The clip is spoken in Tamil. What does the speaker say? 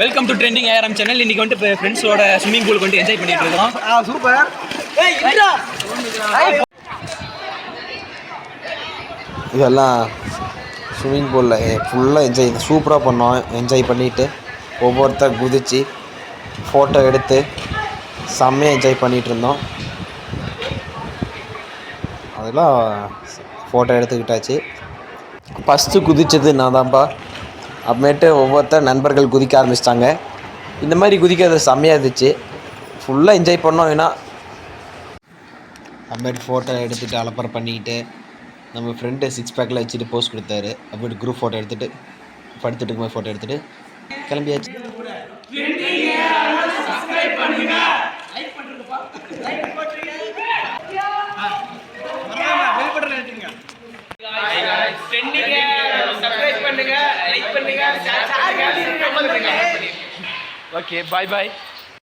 Welcome to trending ARM channel. இன்னைக்கு வந்துட்டு ஃப்ரெண்ட்ஸோட ஸ்விம்மிங் பூலுக்கு வந்து என்ஜாய் பண்ணிட்டு இருக்கோம். சூப்பர். இதெல்லாம் ஸ்விம்மிங் பூலில் ஃபுல்லாக என்ஜாய் சூப்பராக பண்ணோம். என்ஜாய் பண்ணிவிட்டு ஒவ்வொருத்தர் குதித்து ஃபோட்டோ எடுத்து செம்மையாக என்ஜாய் பண்ணிகிட்டு இருந்தோம். அதெல்லாம் ஃபோட்டோ எடுத்துக்கிட்டாச்சு. ஃபஸ்ட்டு குதித்தது நான் தான்ப்பா. அப்புறமேட்டு ஒவ்வொருத்தர் நண்பர்கள் குதிக்க ஆரம்பிச்சிட்டாங்க. இந்த மாதிரி குதிக்கிறது செம்மையாக இருந்துச்சு. ஃபுல்லாக என்ஜாய் பண்ணோம். ஏன்னா அப்புறமேட்டு ஃபோட்டோ எடுத்துகிட்டு அலப்பறை பண்ணிக்கிட்டு நம்ம ஃப்ரெண்டு 6 பேக்கில் வச்சுட்டு போஸ்ட் கொடுத்தாரு. அப்புறமேட்டு குரூப் ஃபோட்டோ எடுத்துகிட்டு படுத்துட்டு இருக்கும்போது ஃபோட்டோ எடுத்துகிட்டு கிளம்பியாச்சு. ஓகே, பாய் பாய்.